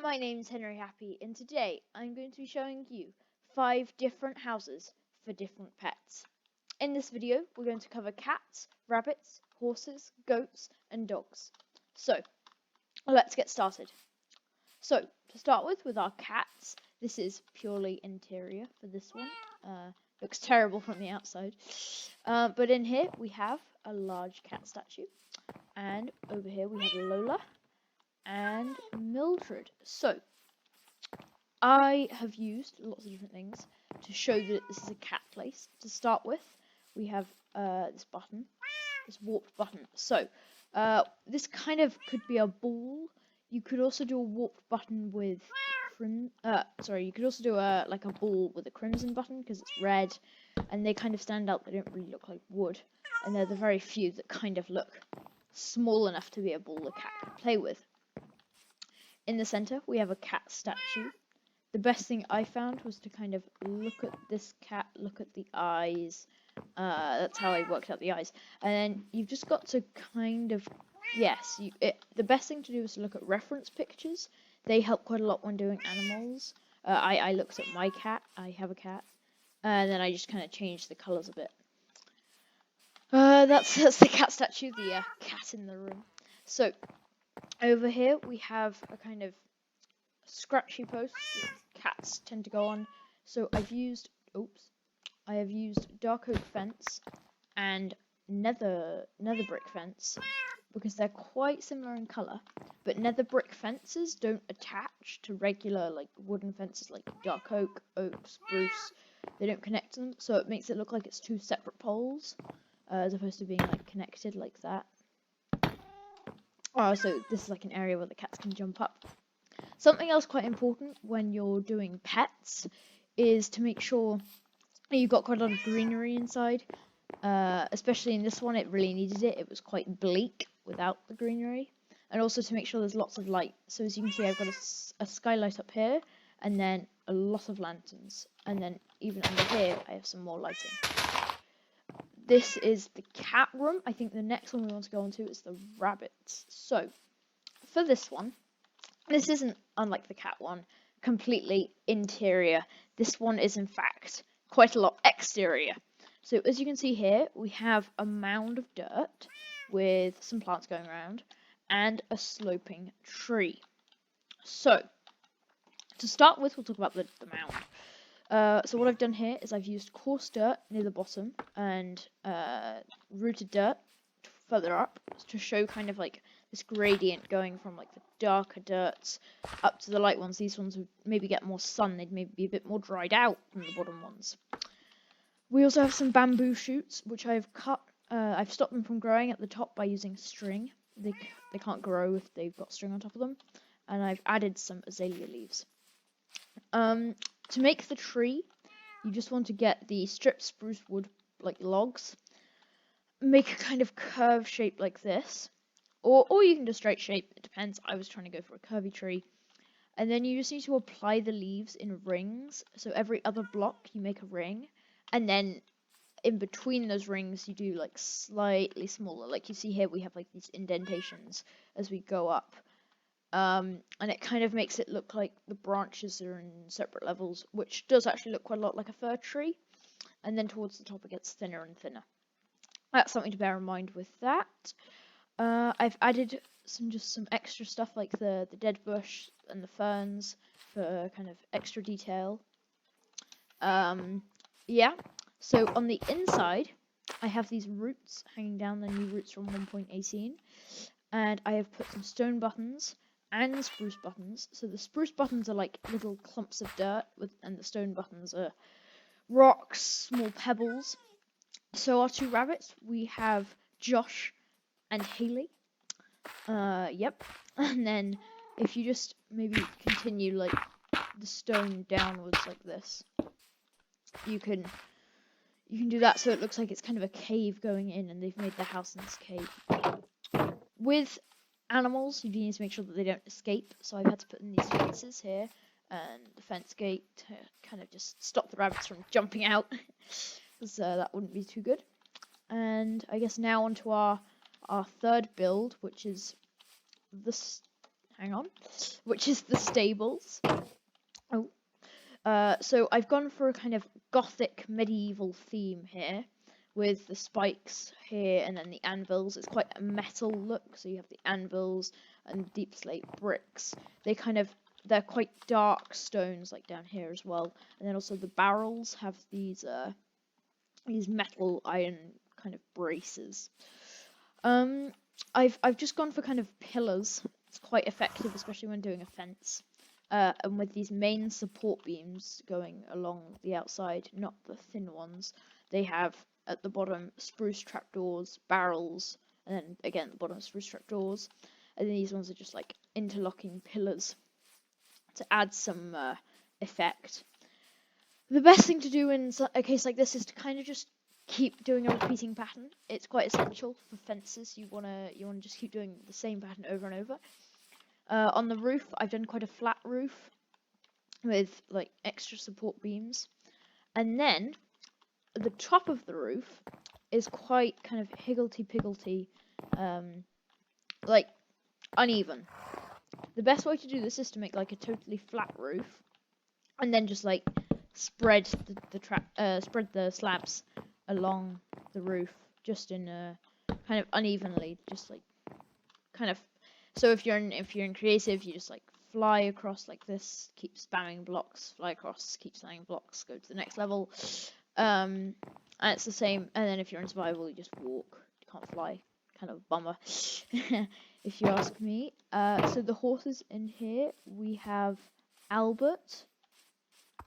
my name's Henry Happy, and today I'm going to be showing you 5 different houses for different pets. In this video, we're going to cover cats, rabbits, horses, goats, and dogs. So, let's get started. So, to start with our cats, this is purely interior for this one. Looks terrible from the outside. But in here, we have a large cat statue, and over here we have Lola and Mildred. So, I have used lots of different things to show that this is a cat place. To start with, we have this button, this warped button. So, this kind of could be a ball. You could also do a warped button with you could also do a ball with a crimson button because it's red, and they kind of stand out. They don't really look like wood, and they're the very few that kind of look small enough to be a ball a cat can play with. In the center, we have a cat statue. The best thing I found was to kind of look at this cat, look at the eyes. That's how I worked out the eyes. And then you've just got to kind of guess. The best thing to do is to look at reference pictures. They help quite a lot when doing animals. I looked at my cat. I have a cat. And then I just kind of changed the colors a bit. That's the cat statue, the cat in the room. So, over here we have a kind of scratchy post that cats tend to go on. So I have used dark oak fence and nether brick fence because they're quite similar in colour, but nether brick fences don't attach to regular wooden fences like dark oak, spruce. They don't connect to them, so it makes it look like it's two separate poles as opposed to being connected like that. So this is an area where the cats can jump up. Something else quite important when you're doing pets is to make sure you've got quite a lot of greenery inside. Especially in this one, it really needed it. It was quite bleak without the greenery. And also to make sure there's lots of light. So as you can see, I've got a skylight up here, and then a lot of lanterns. And then even under here, I have some more lighting. This is the cat room. I think the next one we want to go on to is the rabbits. So, for this one, this isn't, unlike the cat one, completely interior. This one is, in fact, quite a lot exterior. So, as you can see here, we have a mound of dirt with some plants going around and a sloping tree. So, to start with, we'll talk about the mound. So what I've done here is I've used coarse dirt near the bottom and rooted dirt further up to show kind of this gradient going from the darker dirts up to the light ones. These ones would maybe get more sun. They'd maybe be a bit more dried out than the bottom ones. We also have some bamboo shoots, which I've cut. I've stopped them from growing at the top by using string. They can't grow if they've got string on top of them. And I've added some azalea leaves. To make the tree, you just want to get the stripped spruce wood, logs. Make a kind of curve shape like this. Or you can do straight shape, it depends. I was trying to go for a curvy tree. And then you just need to apply the leaves in rings. So every other block you make a ring. And then in between those rings you do slightly smaller. Like you see here we have these indentations as we go up. And it kind of makes it look like the branches are in separate levels, which does actually look quite a lot like a fir tree. And then towards the top it gets thinner and thinner. That's something to bear in mind with that. I've added some extra stuff like the dead bush and the ferns for kind of extra detail. Yeah. So on the inside, I have these roots hanging down, the new roots from 1.18, and I have put some stone buttons and spruce buttons. So the spruce buttons are little clumps of dirt, and the stone buttons are rocks, small pebbles. So our two rabbits, we have Josh and Haley. Yep. And then if you just maybe continue the stone downwards like this, you can do that so it looks like it's kind of a cave going in, and they've made their house in this cave. With animals, you do need to make sure that they don't escape, so I've had to put in these fences here and the fence gate to kind of just stop the rabbits from jumping out, because that wouldn't be too good. And I guess now onto our third build, which is this hang on, which is the stables. Oh, so I've gone for a kind of gothic medieval theme here, with the spikes here and then the anvils. It's quite a metal look, so you have the anvils and deep slate bricks. They're quite dark stones, like down here as well. And then also the barrels have these metal iron kind of braces. I've just gone for kind of pillars. It's quite effective, especially when doing a fence. And with these main support beams going along the outside, not the thin ones, they have at the bottom spruce trapdoors, barrels, and then again at the bottom spruce trapdoors. And then these ones are just like interlocking pillars to add some effect. The best thing to do in a case like this is to kind of just keep doing a repeating pattern. It's quite essential for fences. You wanna just keep doing the same pattern over and over. On the roof, I've done quite a flat roof with like extra support beams, and then the top of the roof is quite kind of higgledy-piggledy, like uneven. The best way to do this is to make like a totally flat roof, and then just like spread the slabs along the roof, just in a kind of unevenly, just like kind of. So if you're in creative, you just like fly across like this, keep spamming blocks, fly across, keep spamming blocks, go to the next level. And it's the same. And then if you're in survival, you just walk. You can't fly. Kind of a bummer, if you ask me. So the horses in here, we have Albert,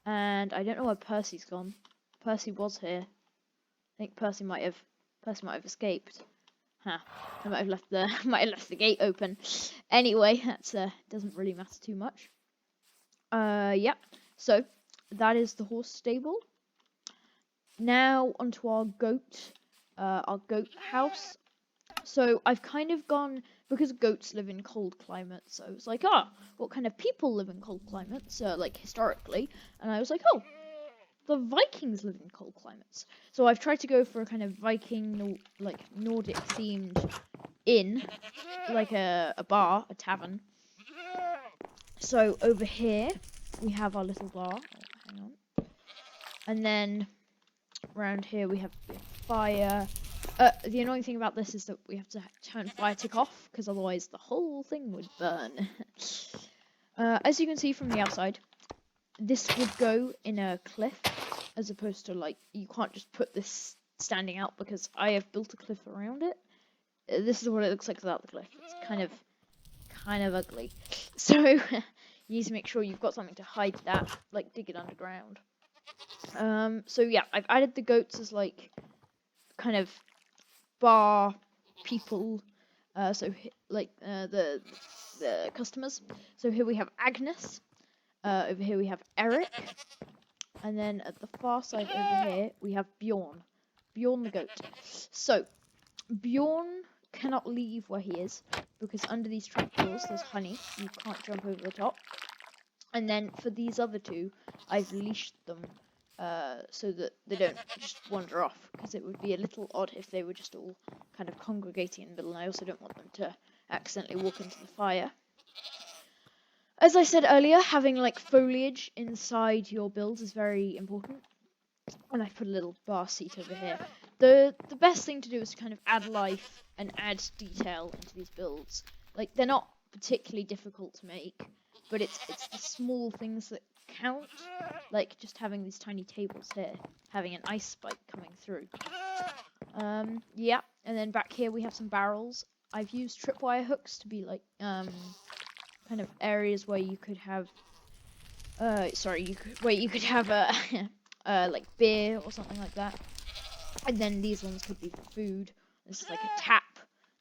and I don't know where Percy's gone. Percy was here. I think Percy might have escaped. Huh. I might have left the gate open. Anyway, that's doesn't really matter too much. Yep. So that is the horse stable. Now onto our goat house. So I've kind of gone, because goats live in cold climates. I was like, what kind of people live in cold climates? Like historically, and I was like, oh, the Vikings live in cold climates. So I've tried to go for a kind of Viking, like Nordic themed inn, like a bar, a tavern. So over here we have our little bar. Oh, hang on. And then around here we have fire. The annoying thing about this is that we have to turn fire tick off, because otherwise the whole thing would burn. As you can see from the outside, this would go in a cliff, as opposed to like, you can't just put this standing out, because I have built a cliff around it. This is what it looks like without the cliff. It's kind of ugly. So you need to make sure you've got something to hide that, like dig it underground. So yeah, I've added the goats as like kind of bar people. So like the customers. So here we have Agnes. Over here we have Eric. And then at the far side over here, we have Bjorn. Bjorn the goat. So, Bjorn cannot leave where he is, because under these trapdoors there's honey. You can't jump over the top. And then for these other two, I've leashed them so that they don't just wander off, because it would be a little odd if they were just all kind of congregating in the middle, and I also don't want them to accidentally walk into the fire. As I said earlier, having like foliage inside your builds is very important. And I've put a little bar seat over here. The best thing to do is to kind of add life and add detail into these builds. Like, they're not particularly difficult to make, but it's the small things that count. Like just having these tiny tables here, having an ice spike coming through. Yeah, and then back here we have some barrels. I've used tripwire hooks to be like kind of areas where you could have you could have a like beer or something like that. And then these ones could be for food. This is like a tap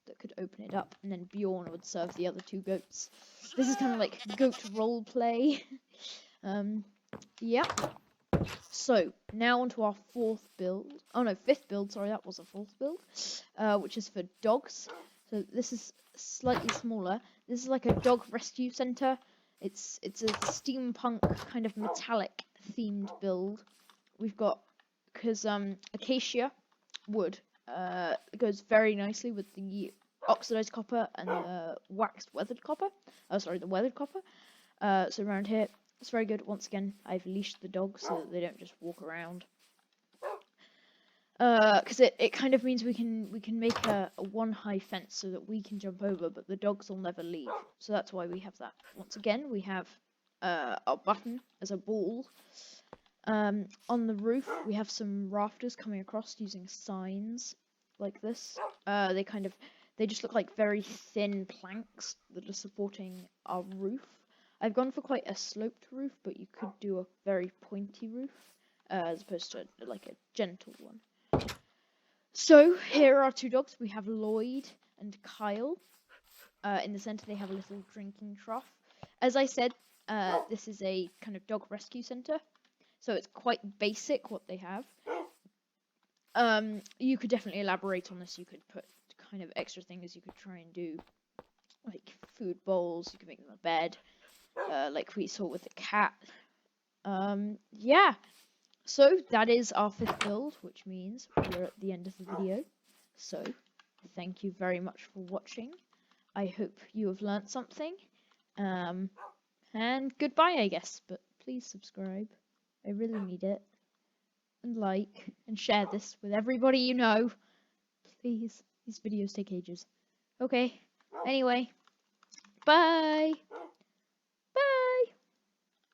that could open it up, and then Bjorn would serve the other two goats. This is kind of like goat role play. Yeah. So now onto our fifth build. Sorry, that was a fourth build, which is for dogs. So this is slightly smaller. This is like a dog rescue center. It's a steampunk kind of metallic themed build. We've got, because acacia wood goes very nicely with the oxidized copper and the waxed weathered copper. Oh, sorry, the weathered copper. So around here, it's very good. Once again, I've leashed the dogs so that they don't just walk around. Because it kind of means we can make a one high fence so that we can jump over, but the dogs will never leave. So that's why we have that. Once again, we have our button as a ball. On the roof, we have some rafters coming across using signs like this. They just look like very thin planks that are supporting our roof. I've gone for quite a sloped roof, but you could do a very pointy roof, as opposed to like a gentle one. So here are our two dogs. We have Lloyd and Kyle. In the center, they have a little drinking trough. As I said, this is a kind of dog rescue center, so it's quite basic what they have. You could definitely elaborate on this. You could put kind of extra things. You could try and do like food bowls. You could make them a bed, like we saw with the cat. Yeah. So that is our 5th build, which means we're at the end of the video. So thank you very much for watching. I hope you have learnt something. And goodbye, I guess. But please subscribe. I really need it. And like and share this with everybody you know. Please. These videos take ages. Okay. Anyway. Bye.